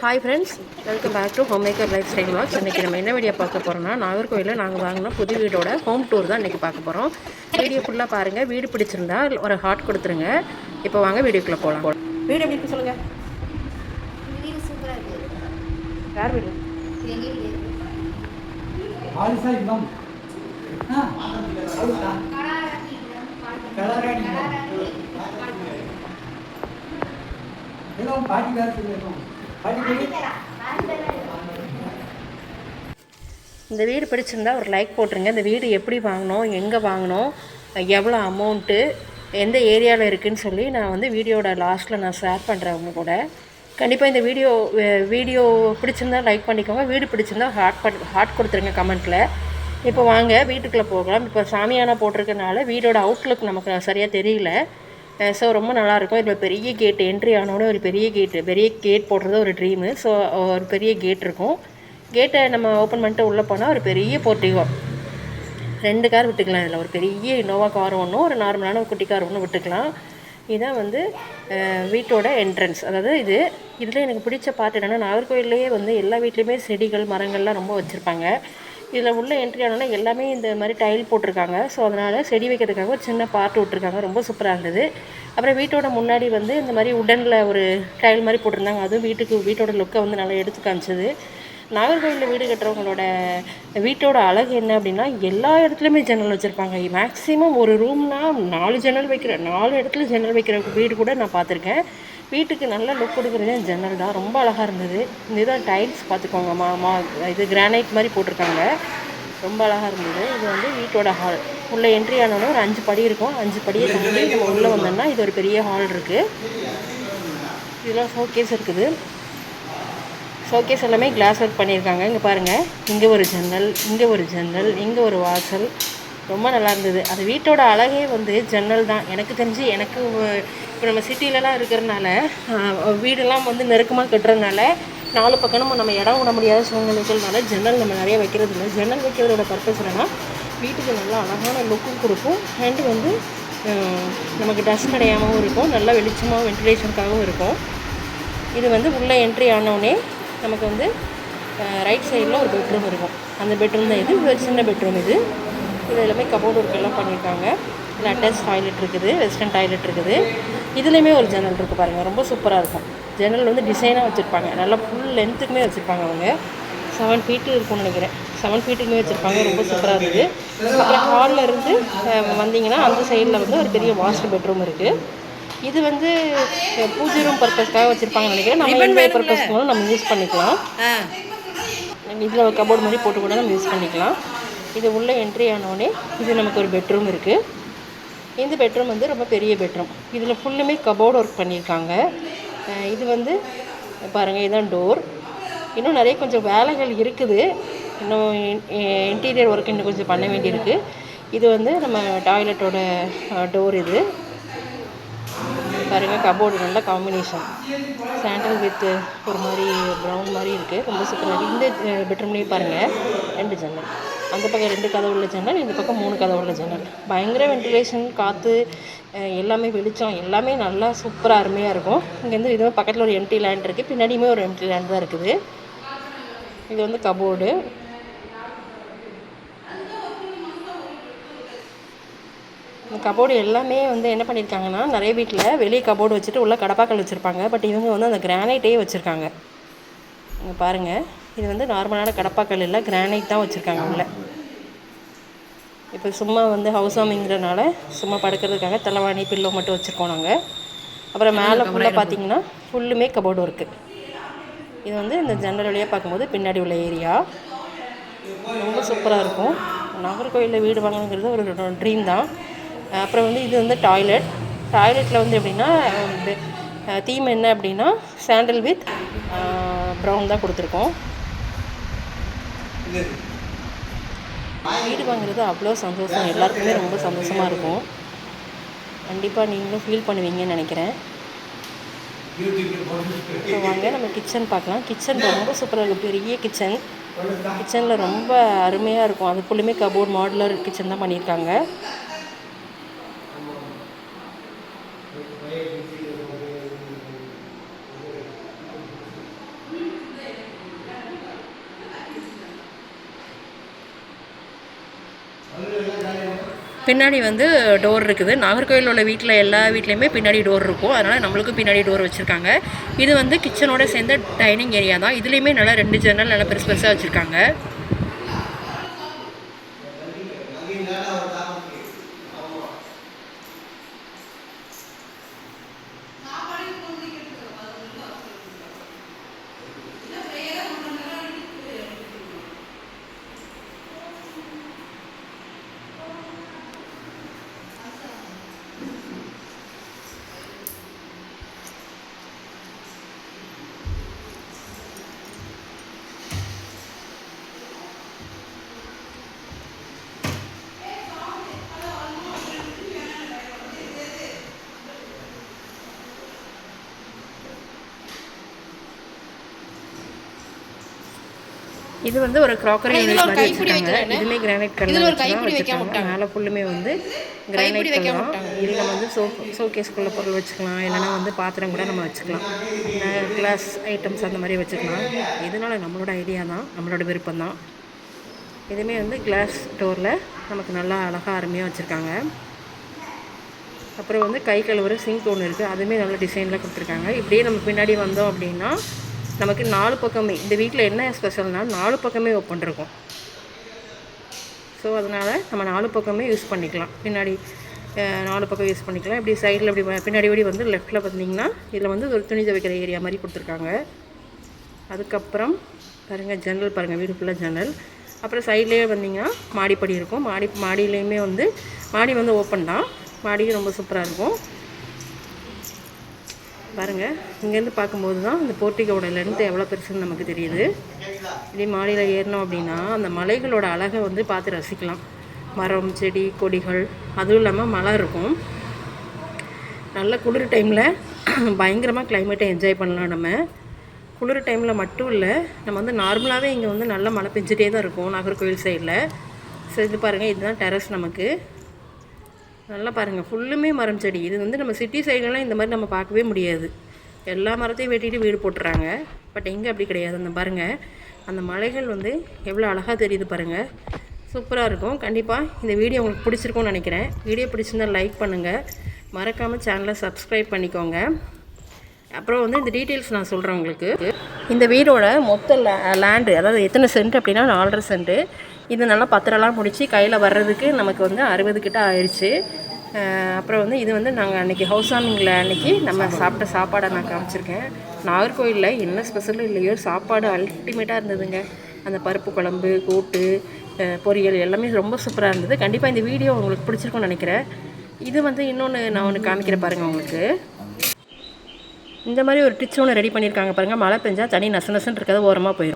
Hi friends, welcome back to home maker lifestyle walks. இன்றைக்கி நம்ம என்ன video பார்க்க போகிறோம்னா, நாகர்கோவிலில் நாங்கள் வாங்கின புது வீடோட ஹோம் டூர் தான் இன்றைக்கி பார்க்க போகிறோம். வீடியோ ஃபுல்லாக பாருங்கள். வீடு பிடிச்சிருந்தா ஒரு ஹார்ட் கொடுத்துருங்க. இப்போ வாங்க வீடியோக்குள்ளே போகலாம். வீடு எப்படி இருக்கு சொல்லுங்கள். வீடு சூப்பராக இருக்குது. யார் வீடு? இந்த வீடு பிடிச்சிருந்தா ஒரு லைக் போட்டுருங்க. இந்த வீடு எப்படி வாங்கினோம், எங்கே வாங்கினோம், எவ்வளோ அமௌண்ட்டு, எந்த ஏரியாவில் இருக்குதுன்னு சொல்லி நான் வந்து வீடியோட லாஸ்ட்டில் நான் ஷேர் பண்ணுறேன் அவங்க கூட. கண்டிப்பாக இந்த வீடியோ பிடிச்சிருந்தா லைக் பண்ணிக்கோங்க. வீடு பிடிச்சிருந்தா ஹார்ட் கொடுத்துருங்க கமெண்ட்டில். இப்போ வாங்க வீட்டுக்குள்ளே போகலாம். இப்போ சாமியானா போட்டிருக்கனால வீடோட அவுட்லுக் நமக்கு சரியாக தெரியல. ஸோ ரொம்ப நல்லாயிருக்கும். இதில் பெரிய கேட் என்ட்ரி ஆனோடனே ஒரு பெரிய கேட் போடுறது ஒரு ட்ரீமு. ஸோ ஒரு பெரிய கேட் இருக்கும். கேட்டை நம்ம ஓப்பன் பண்ணிட்டு உள்ளே போனால் ஒரு பெரிய போர்ட்டிகோ, 2 கார் விட்டுக்கலாம். இதில் ஒரு பெரிய இனோவா கார் ஒன்றும், ஒரு நார்மலான ஒரு குட்டி கார் ஒன்று விட்டுக்கலாம். இதுதான் வந்து வீட்டோட என்ட்ரன்ஸ். அதாவது இதில் எனக்கு பிடிச்ச பார்ட் என்னென்னா, நாகர்கோவில்லையே வந்து எல்லா வீட்லேயுமே செடிகள் மரங்கள்லாம் ரொம்ப வச்சுருப்பாங்க. இதில் உள்ள என்ட்ரி ஆனால் எல்லாமே இந்த மாதிரி டைல் போட்டிருக்காங்க. ஸோ அதனால் செடி வைக்கிறதுக்காக ஒரு சின்ன பார்ட் விட்டுருக்காங்க. ரொம்ப சூப்பராக இருந்தது. அப்புறம் வீட்டோட முன்னாடி வந்து இந்த மாதிரி உடனில் ஒரு டைல் மாதிரி போட்டிருந்தாங்க. அதுவும் வீட்டோட லுக்கை வந்து நல்லா எடுத்து காமிச்சது. நாகர்கோவிலில் வீடு கட்டுறவங்களோட வீட்டோட அழகு என்ன அப்படின்னா, எல்லா இடத்துலையுமே ஜன்னல் வச்சுருப்பாங்க. மேக்ஸிமம் ஒரு ரூம்னால் 4 இடத்துல ஜன்னல் வைக்கிற வீடு கூட நான் பார்த்துருக்கேன். வீட்டுக்கு நல்ல லுக் கொடுக்குறதே ஜன்னல் தான். ரொம்ப அழகாக இருந்தது. இதுதான் டைல்ஸ் பார்த்துக்கோங்க. இது கிரானைட் மாதிரி போட்டிருக்காங்க. ரொம்ப அழகாக இருந்தது. இது வந்து வீட்டோட ஹால். உள்ளே என்ட்ரி ஆனோடனே ஒரு 5 படி இருக்கும். 5 படியை தாண்டி நம்ம உள்ளே வந்தோம்னா இது ஒரு பெரிய ஹால் இருக்குது. இதெல்லாம் ஷோகேஸ் இருக்குது. ஷோகேஸ் எல்லாமே கிளாஸ் ஒர்க் பண்ணியிருக்காங்க. இங்கே பாருங்கள், இங்கே ஒரு ஜன்னல், இங்கே ஒரு ஜன்னல், இங்கே ஒரு வாசல். ரொம்ப நல்லா இருந்தது. அது வீட்டோட அழகே வந்து ஜன்னல் தான். எனக்கு தெரிஞ்சு இப்போ நம்ம சிட்டிலலாம் இருக்கிறதுனால வீடெல்லாம் வந்து நெருக்கமாக கட்டுறதுனால 4 பக்கமும் நம்ம இடம் விட முடியாத சூழ்நிலைகள்னால ஜன்னல் நம்ம நிறைய வைக்கிறது இல்லை. ஜன்னல் வைக்கிறதோட பர்பஸ் என்னென்னா, வீட்டுக்கு நல்லா அழகான லுக்கும் கொடுக்கும். அண்டு வந்து நமக்கு டஸ்ட் அடையாமவும் இருக்கும். நல்லா வெளிச்சமாக வென்டிலேஷனுக்காகவும் இருக்கும். இது வந்து உள்ளே என்ட்ரி ஆனோடனே நமக்கு வந்து ரைட் சைடில் ஒரு பெட்ரூம் இருக்கும். அந்த பெட்ரூம் தான் இது. ஒரு சின்ன பெட்ரூம் இது. இது எல்லாமே கபோர்டு ஒர்க் எல்லாம் பண்ணியிருக்காங்க. இதில் அட்டாச் டாய்லெட் இருக்குது, வெஸ்டர்ன் டாய்லெட் இருக்குது. இதுலேயுமே ஒரு ஜன்னல் இருக்குது பாருங்கள். ரொம்ப சூப்பராக இருக்கும். ஜன்னல் வந்து டிசைனாக வச்சுருப்பாங்க. நல்லா ஃபுல் லென்த்துக்குமே வச்சுருப்பாங்க. அவங்க 7 ஃபீட்டு இருக்கும்னு நினைக்கிறேன். 7 ஃபீட்டுக்குமே வச்சுருப்பாங்க. ரொம்ப சூப்பராக இருக்குது. அப்புறம் ஹாலில் இருந்து வந்தீங்கன்னா அந்த சைடில் வந்து ஒரு பெரிய மாஸ்டர் பெட்ரூம் இருக்குது. இது வந்து பூஜை ரூம் பர்பஸ்க்காக வச்சுருப்பாங்கன்னு நினைக்கிறேன். நம்ம எந்த பர்பஸ்க்கு நம்ம யூஸ் பண்ணிக்கலாம். இதில் ஒரு கபோர்டு மாதிரி போட்டு கூட நம்ம யூஸ் பண்ணிக்கலாம். இது உள்ளே என்ட்ரி ஆனோடனே இது நமக்கு ஒரு பெட்ரூம் இருக்குது. இந்த பெட்ரூம் வந்து ரொம்ப பெரிய பெட்ரூம். இதில் ஃபுல்லுமே கபோர்டு ஒர்க் பண்ணியிருக்காங்க. இது வந்து பாருங்கள், இதுதான் டோர். இன்னும் நிறைய கொஞ்சம் வேலைகள் இருக்குது. இன்னும் இன்டீரியர் ஒர்க் இன்னும் கொஞ்சம் பண்ண வேண்டியிருக்கு. இது வந்து நம்ம டாய்லெட்டோட டோர். இது பாருங்கள், கபோர்டு நல்ல காம்பினேஷன். சாண்டல் வித் ஒரு மாதிரி ப்ரௌன் மாதிரி இருக்குது. ரொம்ப சூப்பராக இருக்குது. இந்த பெட்ரூம்லேயே பாருங்கள் 2 ஜன்னல். அந்த பக்கம் 2 கதவு உள்ள ஜன்னல், இந்த பக்கம் 3 கதவு உள்ள ஜன்னல். பயங்கர வென்டிலேஷன், காற்று, எல்லாமே வெளிச்சம், எல்லாமே நல்லா சூப்பராக அருமையாக இருக்கும். இங்கேருந்து இதுவும் பக்கத்தில் ஒரு எம்டி லேண்ட் இருக்குது. பின்னாடியுமே ஒரு எம்டி லேண்ட் தான் இருக்குது. இது வந்து கபோர்டு. கபோர்டு எல்லாமே வந்து என்ன பண்ணியிருக்காங்கன்னா, நிறைய வீட்டில் வெளியே கபோர்டு வச்சுட்டு உள்ள கடப்பாக்கல் வச்சுருப்பாங்க. பட் இவங்க வந்து அந்த கிரானைட்டே வச்சுருக்காங்க. இங்கே பாருங்கள், இது வந்து நார்மலான கடப்பாக்கல் இல்லை, கிரானைட் தான் வச்சுருக்காங்க உள்ள. இப்போ சும்மா வந்து ஹவுஸ் வார்மிங்கிறனால சும்மா படுக்கிறதுக்காக தலைவாணி பில்லோ மட்டும் வச்சுருக்கோம் நாங்கள். அப்புறம் மேலே ஃபுல்லாக பார்த்தீங்கன்னா ஃபுல்லுமே கபோர்டு ஒர்க்கு. இது வந்து இந்த ஜன்னல் வழியாக பார்க்கும்போது பின்னாடி உள்ள ஏரியா ரொம்ப சூப்பராக இருக்கும். நாகர்கோவிலில் வீடு வாங்கணுங்கிறது ஒரு ட்ரீம் தான். அப்புறம் வந்து இது வந்து டாய்லெட்டில் வந்து எப்படின்னா, தீம் என்ன அப்படின்னா சாண்டல் வித் ப்ரௌன் தான் கொடுத்துருக்கோம். வீடு வாங்குறது அவ்வளோ சந்தோஷம். எல்லாருக்குமே ரொம்ப சந்தோஷமாக இருக்கும். கண்டிப்பாக நீங்களும் ஃபீல் பண்ணுவீங்கன்னு நினைக்கிறேன். இப்போ வாங்க நம்ம கிச்சன் பார்க்கலாம். கிச்சன் ரொம்ப சூப்பராக இருக்கும். பெரிய கிச்சனில் ரொம்ப அருமையாக இருக்கும். அதுக்குள்ளேயுமே கபோர்ட் மாடுலர் கிச்சன் தான் பண்ணியிருக்காங்க. பின்னாடி வந்து டோர் இருக்குது. நாகர்கோவில் உள்ள வீட்டில் எல்லா வீட்லேயுமே பின்னாடி டோர் இருக்கும். அதனால் நம்மளுக்கும் பின்னாடி டோர் வச்சுருக்காங்க. இது வந்து கிச்சனோட சேர்ந்த டைனிங் ஏரியா தான். இதுலேயுமே நல்லா 2 ஜன்னல் நல்லா பெருசு பெருசாக வச்சுருக்காங்க. இது வந்து ஒரு க்ராக்கரி யூனிட் மாதிரி வச்சுருக்காங்க. இதுலேயே கிரானைட் கல்லில் வச்சுருக்காங்க. மேலே ஃபுல்லுமே வந்து கிரானைட் கல் தான். இதில் நம்ம வந்து ஷோகேஸ்குள்ள பொருள் வச்சுக்கலாம். இல்லைனா வந்து பாத்திரம் கூட நம்ம வச்சுக்கலாம். கிளாஸ் ஐட்டம்ஸ் அந்த மாதிரி வச்சுக்கலாம். இதனால் நம்மளோட ஐடியா தான், நம்மளோட விருப்பம் தான். இதுவுமே வந்து கிளாஸ் டோரில் நமக்கு நல்லா அழகாக அருமையாக வச்சுருக்காங்க. அப்புறம் வந்து கை கழுவுற சிங்க் ஒன்று இருக்குது. அதுவுமே நல்ல டிசைனில் கொடுத்துருக்காங்க. இப்படியே நம்ம பின்னாடி வந்தோம் அப்படின்னா நமக்கு 4 பக்கமே, இந்த வீட்டில் என்ன ஸ்பெஷல்னால் 4 பக்கமே ஓப்பன் இருக்கும். ஸோ அதனால் நம்ம 4 பக்கமே யூஸ் பண்ணிக்கலாம். பின்னாடி 4 பக்கம் யூஸ் பண்ணிக்கலாம். இப்படி சைடில் இப்படி பின்னாடி ஓடி வந்து லெஃப்ட்டில் பார்த்திங்கன்னா இதில் வந்து ஒரு துணி துவைக்கிற ஏரியா மாதிரி கொடுத்துருக்காங்க. அதுக்கப்புறம் பாருங்கள், ஜன்னல் பாருங்கள், வீடு ஃபுல்லாக ஜன்னல். அப்புறம் சைட்லேயே வந்திங்கன்னா மாடிப்படி இருக்கும். மாடியிலையுமே வந்து மாடி வந்து ஓப்பன் தான். மாடியும் ரொம்ப சூப்பராக இருக்கும். பாருங்கள், இங்கேருந்து பார்க்கும்போது தான் இந்த போர்ட்டிகோட லென்த் எவ்வளோ பெருசுன்னு நமக்கு தெரியுது. இப்படி மாடியில் ஏறினோம் அப்படின்னா அந்த மலைகளோட அழகை வந்து பார்த்து ரசிக்கலாம். மரம், செடி, கொடிகள், அதுவும் இல்லாமல் மழை இருக்கும். நல்ல குளிர் டைமில் பயங்கரமாக கிளைமேட்டை என்ஜாய் பண்ணலாம். நம்ம குளிர் டைமில் மட்டும் இல்லை, நம்ம வந்து நார்மலாகவே இங்கே வந்து நல்லா மழை பெஞ்சிட்டே தான் இருக்கும் நாகர்கோவில் சைடில். ஸோ இது பாருங்கள், இதுதான் டெரஸ். நமக்கு நல்லா பாருங்கள், ஃபுல்லுமே மரம் செடி. இது வந்து நம்ம சிட்டி சைட்லலாம் இந்த மாதிரி நம்ம பார்க்கவே முடியாது. எல்லா மரத்தையும் வெட்டிட்டு வீடு போட்டுறாங்க. பட் எங்கே அப்படி கிடையாது. அந்த பாருங்கள், அந்த மலைகள் வந்து எவ்வளோ அழகாக தெரியுது பாருங்கள். சூப்பராக இருக்கும். கண்டிப்பாக இந்த வீடியோ உங்களுக்கு பிடிச்சிருக்கும்னு நினைக்கிறேன். வீடியோ பிடிச்சிருந்தால் லைக் பண்ணுங்கள். மறக்காமல் சேனலை சப்ஸ்கிரைப் பண்ணிக்கோங்க. அப்புறம் வந்து இந்த டீட்டெயில்ஸ் நான் சொல்கிறேன் உங்களுக்கு. இந்த வீடோட மொத்த லேண்டு, அதாவது எத்தனை சென்ட் அப்படின்னா 4.5 சென்ட்டு. இது நல்லா பத்திரம்லாம் முடித்து கையில் வர்றதுக்கு நமக்கு வந்து 60 கிட்ட ஆயிடுச்சு. அப்புறம் வந்து இது வந்து நாங்கள் அன்றைக்கி ஹவுஸ் வார்மிங்கில் அன்றைக்கி நம்ம சாப்பிட்ட சாப்பாடை நான் காமிச்சிருக்கேன். நாகர்கோவிலில் என்ன ஸ்பெஷலும் இல்லையோ சாப்பாடு அல்டிமேட்டாக இருந்ததுங்க. அந்த பருப்பு குழம்பு, கூட்டு, பொரியல் எல்லாமே ரொம்ப சூப்பராக இருந்தது. கண்டிப்பாக இந்த வீடியோ உங்களுக்கு பிடிச்சிருக்கும்னு நினைக்கிறேன். இது வந்து இன்னொன்று நான் ஒன்று காமிக்கிறேன் பாருங்கள் உங்களுக்கு. இந்த மாதிரி ஒரு டிச் ஒன்று ரெடி பண்ணியிருக்காங்க பாருங்கள். மழை பெஞ்சால் தண்ணி நச நசன்னு இருக்கிறது ஓரமாக போயிடும்.